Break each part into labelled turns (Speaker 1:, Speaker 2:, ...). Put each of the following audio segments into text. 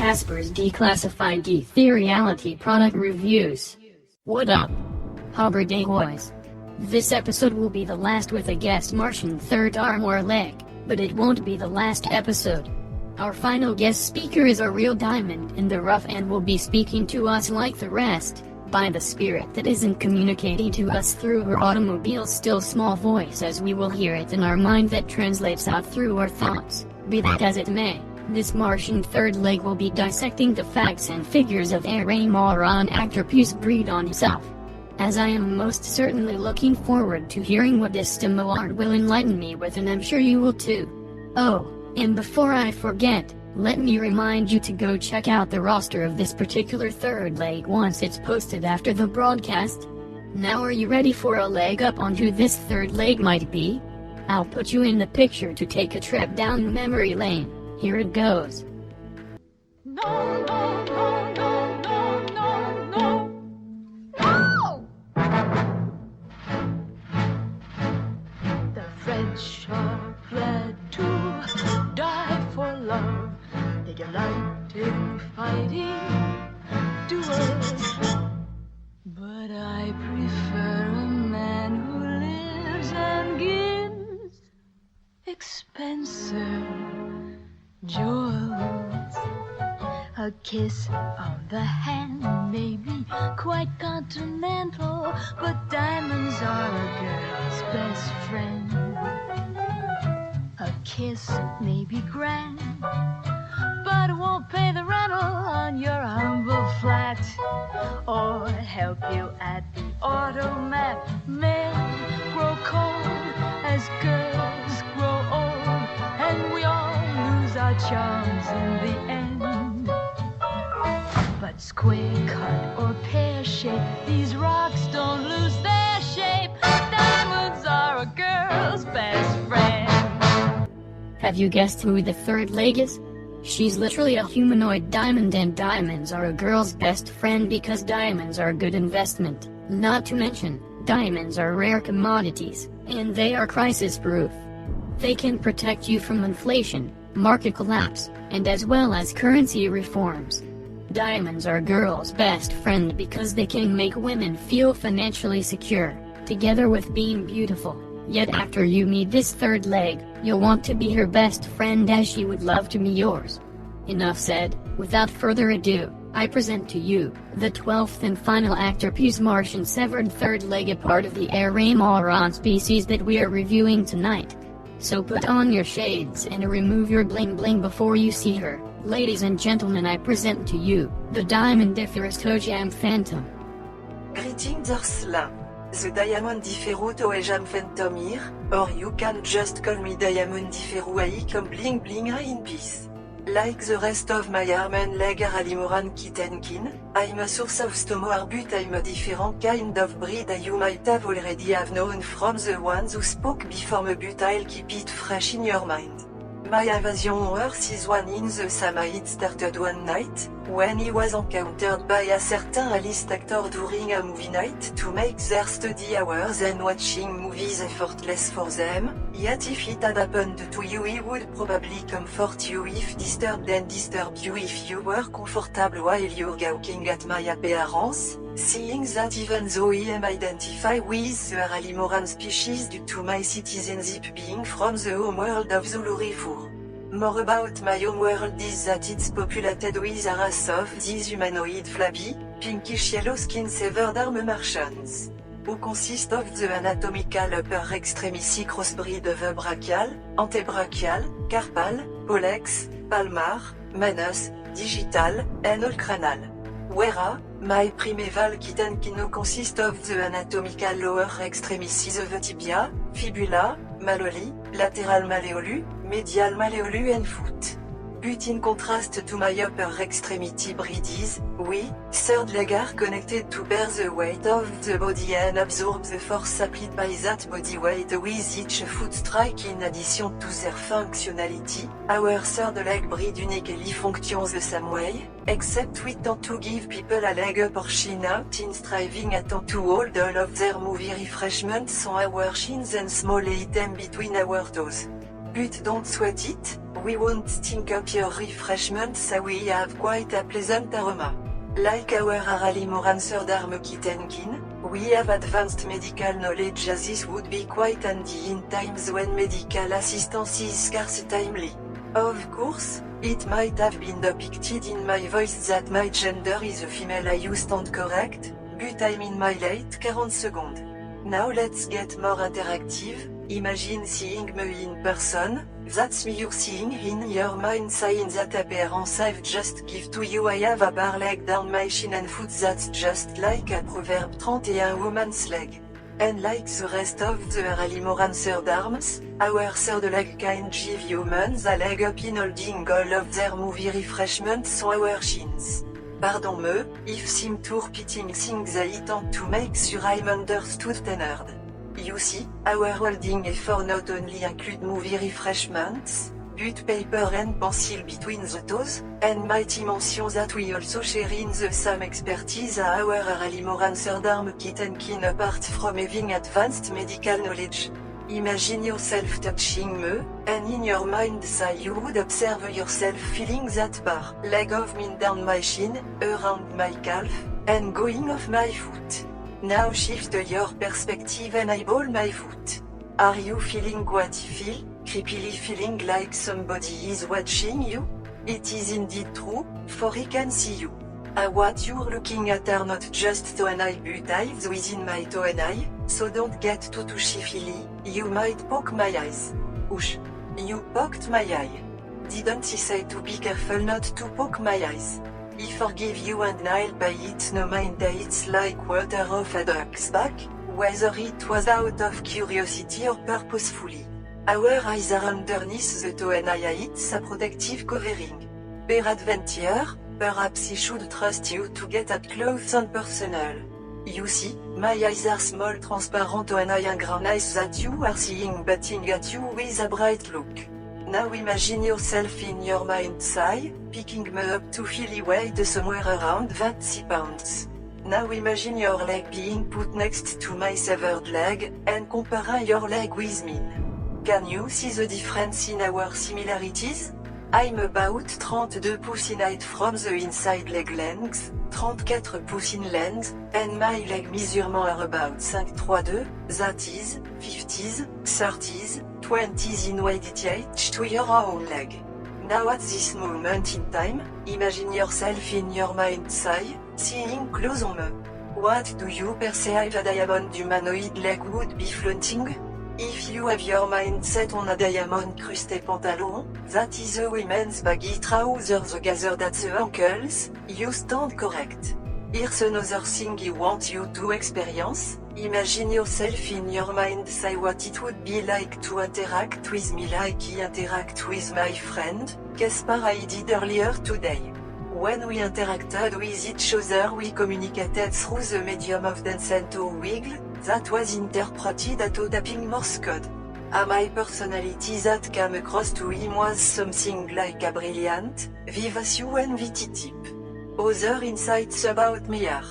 Speaker 1: Caspar's Declassified Ethereality product reviews. What up? Hubbard Day boys. This episode will be the last with a guest Martian Third-Arm or leg, but it won't be the last episode. Our final guest speaker is a real diamond in the rough and will be speaking to us like the rest, by the spirit that isn't communicating to us through her automobile's still small voice, as we will hear it in our mind that translates out through our thoughts. Be that as it may, this Martian third leg will be dissecting the facts and figures of Araimmorane Third-Arm's breed on himself. As I am most certainly looking forward to hearing what this Diamondiferous will enlighten me with, and I'm sure you will too. Oh, and before I forget, let me remind you to go check out the roster of this particular third leg once it's posted after the broadcast. Now are you ready for a leg up on who this third leg might be? I'll put you in the picture to take a trip down memory lane. Here it goes.
Speaker 2: No, no, no, no, no, no, no. The red shark fled to die for love. They delight in fighting duels. But I prefer a man who lives and gives expensive jewels. A kiss on the hand may be quite continental, but diamonds are a girl's best friend. A kiss may be grand, but it won't pay the rental on your humble flat, or help you at the automat. Men grow cold as girls grow old, and we all lose our charms in the end. But square cut or pear shape, these rocks don't lose their shape. Diamonds are a girl's best friend.
Speaker 1: Have you guessed who the third leg is? She's literally a humanoid diamond, and diamonds are a girl's best friend because diamonds are a good investment. Not to mention, diamonds are rare commodities, and they are crisis-proof. They can protect you from inflation, market collapse, and as well as currency reforms. Diamonds are girls' best friend because they can make women feel financially secure, together with being beautiful. Yet after you meet this third leg, you'll want to be her best friend as she would love to be yours. Enough said. Without further ado, I present to you the 12th and final Third-Arm's Martian severed third leg, a part of the Araimmorane species that we are reviewing tonight. So put on your shades and remove your bling bling before you see her. Ladies and gentlemen, I present to you the Diamondiferous Toejam Phantom.
Speaker 3: Greetings Ursula. The Diamondiferous Toejam Phantom here, or you can just call me Diamondiferous. I come bling bling in peace. Like the rest of my arm and leg Araimmorane Third-Arm, I'm a source of stomo, but I'm a different kind of breed you might have already have known from the ones who spoke before me, but I'll keep it fresh in your mind. My invasion on Earth is one in the same. It started one night, when he was encountered by a certain Alice actor during a movie night to make their study hours and watching movies effortless for them. Yet if it had happened to you, he would probably comfort you if disturbed, and disturb you if you were comfortable while you're gawking at my appearance. Seeing that even though I am identified with the Araimmorane species due to my citizenship being from the homeworld of Zuluris IV. More about my homeworld is that it's populated with a race of these humanoid flabby, pinkish yellow skin severed arm Martians, who consist of the anatomical upper extremity crossbreed of brachial, antebrachial, carpal, pollex, palmar, manus, digital, and all cranal. Whereas, my primeval kitten kino consist of the anatomical lower extremities of tibia, fibula, malleoli, lateral malleolus, medial malleolus and foot. But in contrast to my upper extremity breeds, we, third leg are connected to bear the weight of the body and absorb the force applied by that body weight with each foot strike. In addition to their functionality, our third leg breed uniquely functions the same way, except we tend to give people a leg up or chin out in striving at to hold all of their movie refreshments on our shins and small item between our toes. But don't sweat it, we won't stink up your refreshment so we have quite a pleasant aroma. Like our Araimmorane Third-Arm kitten, we have advanced medical knowledge as this would be quite handy in times when medical assistance is scarce timely. Of course, it might have been depicted in my voice that my gender is a female. I stand correct, but I'm in my late 40 seconds. Now let's get more interactive. Imagine seeing me in person, that's me you're seeing in your mind saying that appearance I've just give to you. I have a bar leg down my shin and foot that's just like a proverb 31 woman's leg. And like the rest of the Araimmorane Third-Arms, our third leg can give humans a leg up in holding all of their movie refreshments on our shins. Pardon me, if seem to repeating things I intend to make sure I'm understood tendered. You see, our holding effort not only include movie refreshments, but paper and pencil between the toes, and mighty mention that we also share in the same expertise at our Araimmorane Third-Arm kitten apart from having advanced medical knowledge. Imagine yourself touching me, and in your mind say you would observe yourself feeling that bar leg of me down my shin, around my calf, and going off my foot. Now shift your perspective and eyeball my foot. Are you feeling what you feel, creepily feeling like somebody is watching you? It is indeed true, for he can see you. What you're looking at are not just toe and eye but eyes within my toe and eye, so don't get too touchy-feely, you might poke my eyes. Oosh. You poked my eye. Didn't he say to be careful not to poke my eyes? He forgive you and I'll pay it no mind that it's like water off a duck's back, whether it was out of curiosity or purposefully. Our eyes are underneath the toe and eye it's a protective covering. Peradventure, perhaps he should trust you to get up close and personal. You see, my eyes are small transparent and I am ground eyes that you are seeing batting at you with a bright look. Now imagine yourself in your mind's eye, picking me up to feel you weighed somewhere around 20 pounds. Now imagine your leg being put next to my severed leg, and compare your leg with mine. Can you see the difference in our similarities? I'm about 32 pouces in height from the inside leg length, 34 pouces in length, and my leg measurement are about 5'3", that is, 50s, 30s, 20s in weight attached to your own leg. Now at this moment in time, imagine yourself in your mind's eye, seeing close on me. What do you perceive a diamond humanoid leg would be flaunting? If you have your mind set on a diamond crusted pantalon, that is a women's baggy trousers gathered at the ankles, you stand correct. Here's another thing I want you to experience. Imagine yourself in your mind say what it would be like to interact with me like I interact with my friend, Caspar I did earlier today. When we interacted with each other we communicated through the medium of dance and toe wiggle, that was interpreted as tapping Morse code. My personality that came across to him was something like a brilliant, vivacious and witty type. Other insights about me are: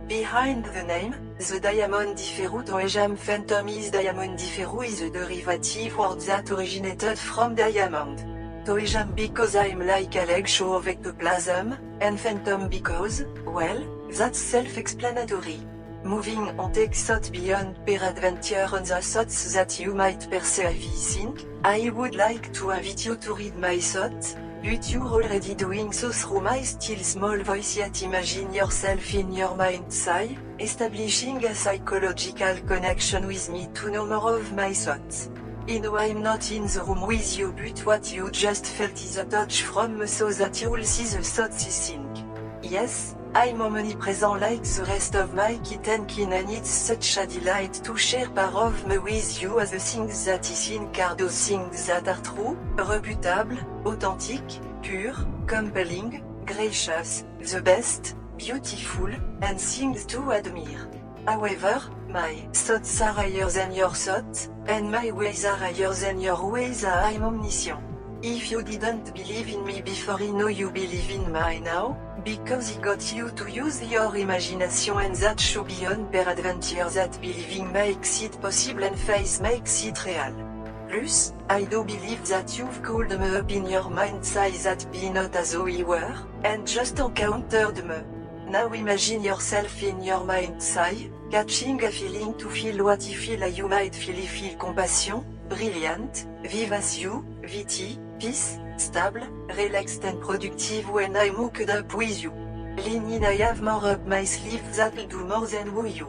Speaker 3: behind the name, the Diamondiferous Toejam Phantom is Diamondiferous is a derivative word that originated from diamond. Toejam because I'm like a leg show of ectoplasm, and phantom because, well, that's self-explanatory. Moving on takes thought beyond peradventure on the thoughts that you might perceive think, I would like to invite you to read my thoughts, but you're already doing so through my still small voice. Yet imagine yourself in your mind's eye, establishing a psychological connection with me to know more of my thoughts. I know I'm not in the room with you but what you just felt is a touch from me so that you'll see the thoughts you think. Yes, I'm omnipresent like the rest of my kitten and it's such a delight to share part of me with you as the things that I think are those things that are true, reputable, authentic, pure, compelling, gracious, the best, beautiful, and things to admire. However, my thoughts are higher than your thoughts, and my ways are higher than your ways. I'm omniscient. If you didn't believe in me before I know you believe in me now, because I got you to use your imagination and that show beyond peradventure that believing makes it possible and faith makes it real. Plus, I do believe that you've called me up in your mind's eye that be not as though you were, and just encountered me. Now imagine yourself in your mind's eye, catching a feeling to feel what you feel you might feel compassion, brilliant, vivacious, witty, peace, stable, relaxed and productive when I'm hooked up with you. Leaning I have more up my sleeve that'll do more than woo you.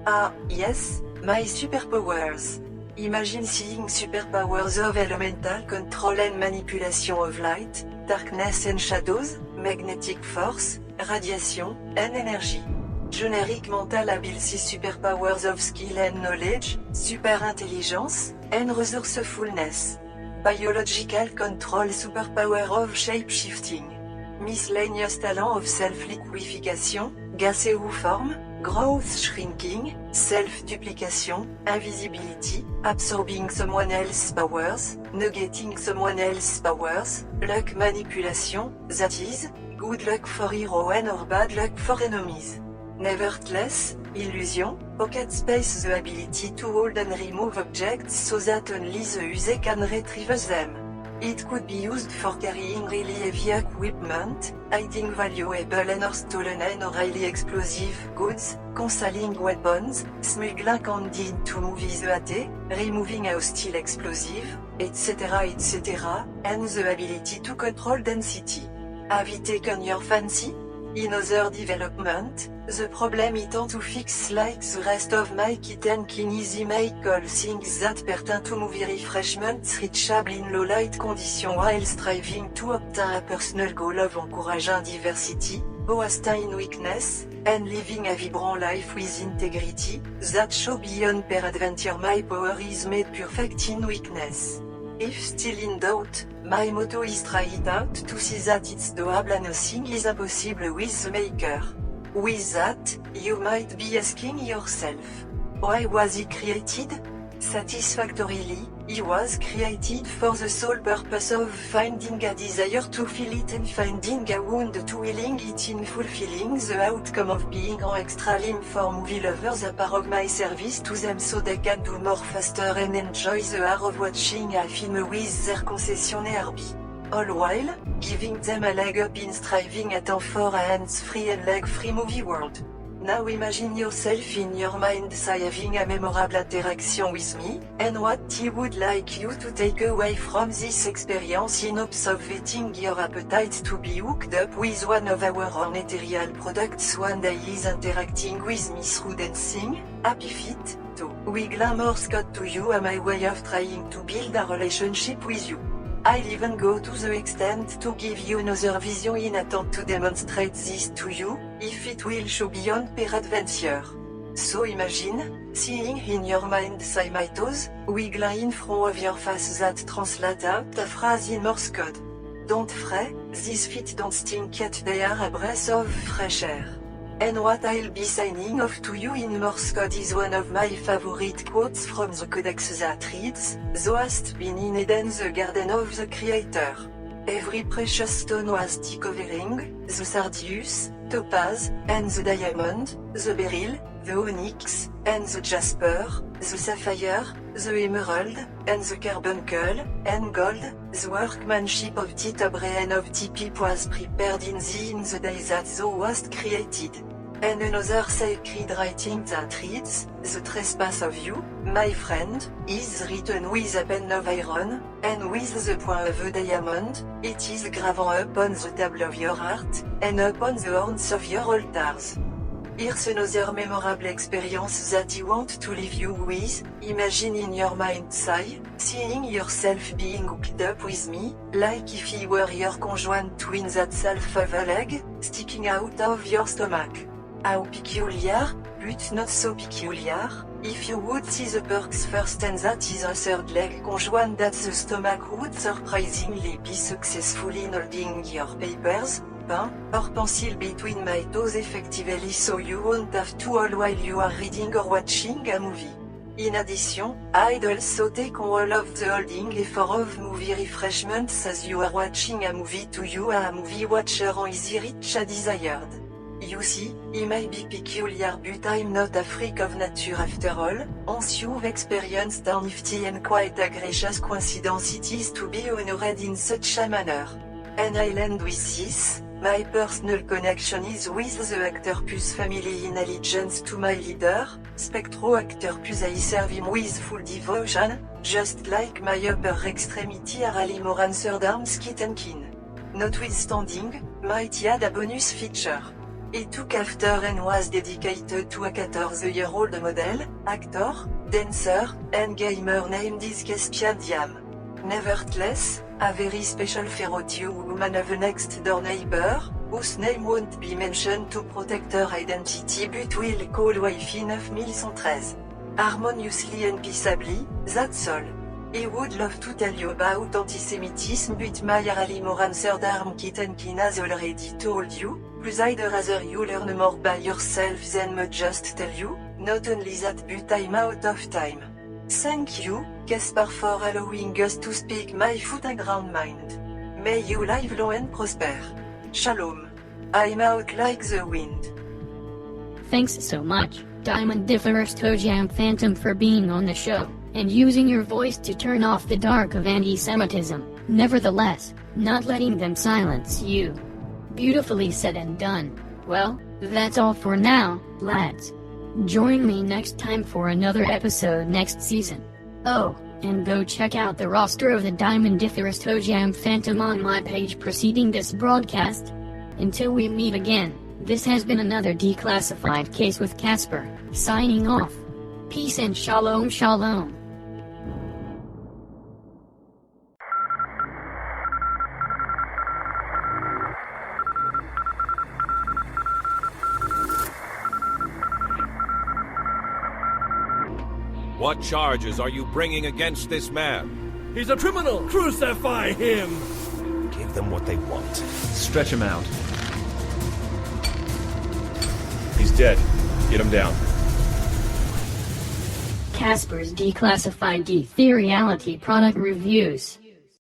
Speaker 3: Ah, yes, my superpowers. Imagine seeing superpowers of elemental control and manipulation of light, darkness and shadows, magnetic force, radiation, and energy. Generic mental ability superpowers of skill and knowledge, super intelligence, and resourcefulness. Biological control superpower of shape-shifting. Miscellaneous talent of self-liquefaction, gaseous form, growth shrinking, self-duplication, invisibility, absorbing someone else's powers, negating someone else's powers, luck manipulation, that is, good luck for heroes or bad luck for enemies. Nevertheless, illusion, pocket space the ability to hold and remove objects so that only the user can retrieve them. It could be used for carrying really heavy equipment, hiding valuable and or stolen and or highly explosive goods, concealing weapons, smuggling candy into movies EAT, removing hostile explosive, etc. etc., and the ability to control density. Have you taken your fancy? In other development, the problem isn't to fix like the rest of my kit and easy make all things that pertain to movie refreshments reachable in low light conditions while striving to obtain a personal goal of encouraging diversity, boasting weakness, and living a vibrant life with integrity, that show beyond peradventure my power is made perfect in weakness. If still in doubt, my motto is try it out to see that it's doable and nothing is impossible with the maker. With that, you might be asking yourself, why was he created? Satisfactorily, he was created for the sole purpose of finding a desire to feel it and finding a wound to healing it in fulfilling the outcome of being an extra limb for movie lovers a part of my service to them so they can do more faster and enjoy the art of watching a film with their concessionaire B. All while, giving them a leg up in striving at for a hands-free and leg-free movie world. Now imagine yourself in your mind's eye having a memorable interaction with me, and what he would like you to take away from this experience in hopes of whetting your appetite to be hooked up with one of our own ethereal products one day is interacting with me through dancing, happy feet, to wiggle more Scott to you and my way of trying to build a relationship with you. I'll even go to the extent to give you another vision in attempt to demonstrate this to you, if it will show beyond peradventure. So imagine, seeing in your mind's eye my toes, wiggling in front of your face that translate out a phrase in Morse code. Don't fret, these feet don't stink yet they are a breath of fresh air. And what I'll be signing off to you in Morse code is one of my favorite quotes from the codex that reads, "Thou hast been in Eden the garden of the Creator. Every precious stone was the covering, the sardius, topaz, and the diamond, the beryl, the onyx, and the jasper, the sapphire, the emerald, and the carbuncle, and gold, the workmanship of the brain of the people was prepared in the day that thou wast created." And another sacred writing that reads, "The trespass of you, my friend, is written with a pen of iron, and with the point of a diamond, it is graven upon the table of your heart, and upon the horns of your altars." Here's another memorable experience that I want to leave you with. Imagine in your mind's eye, seeing yourself being hooked up with me, like if he were your conjoined twin that self of a leg, sticking out of your stomach. How peculiar, but not so peculiar, if you would see the perks first and that is a third leg conjoined that the stomach would surprisingly be successful in holding your papers, pen, or pencil between my toes effectively so you won't have to all while you are reading or watching a movie. In addition, I'd also take all of the holding effort of movie refreshments as you are watching a movie to you a movie watcher on easy reach a desired. You see, he may be peculiar but I'm not a freak of nature after all, once you've experienced a nifty and quite a gracious coincidence it is to be honored in such a manner. And I'll end with this, my personal connection is with the Aktərpuz family in allegiance to my leader, Spectro Aktərpuz. I serve him with full devotion, just like my upper extremity Araimmorane Third-Arm kin. Notwithstanding, might add a bonus feature. He took after and was dedicated to a 14-year-old model, actor, dancer, and gamer named Caspar. Nevertheless, a very special ferocious woman of a next-door neighbor, whose name won't be mentioned to protect her identity but will call wife in 1913. Harmoniously and peaceably, that's all. He would love to tell you about antisemitism but my Araimmorane Third-Arm kin has already told you, plus I'd rather you learn more by yourself than me just tell you, not only that but I'm out of time. Thank you, Caspar, for allowing us to speak my foot and ground mind. May you live long and prosper. Shalom. I'm out like the wind.
Speaker 1: Thanks so much, Diamondiferous Toejam Phantom, for being on the show, and using your voice to turn off the dark of anti-Semitism, nevertheless, not letting them silence you. Beautifully said and done. Well, that's all for now, lads. Join me next time for another episode next season. Oh, and go check out the roster of the Diamondiferous Toejam Phantom on my page preceding this broadcast. Until we meet again, this has been another Declassified case with Caspar, signing off. Peace and shalom shalom.
Speaker 4: What charges are you bringing against this man?
Speaker 5: He's a criminal! Crucify him!
Speaker 4: Give them what they want.
Speaker 5: Stretch him out. He's dead. Get him down.
Speaker 1: Caspar's Declassified Ethereality product reviews.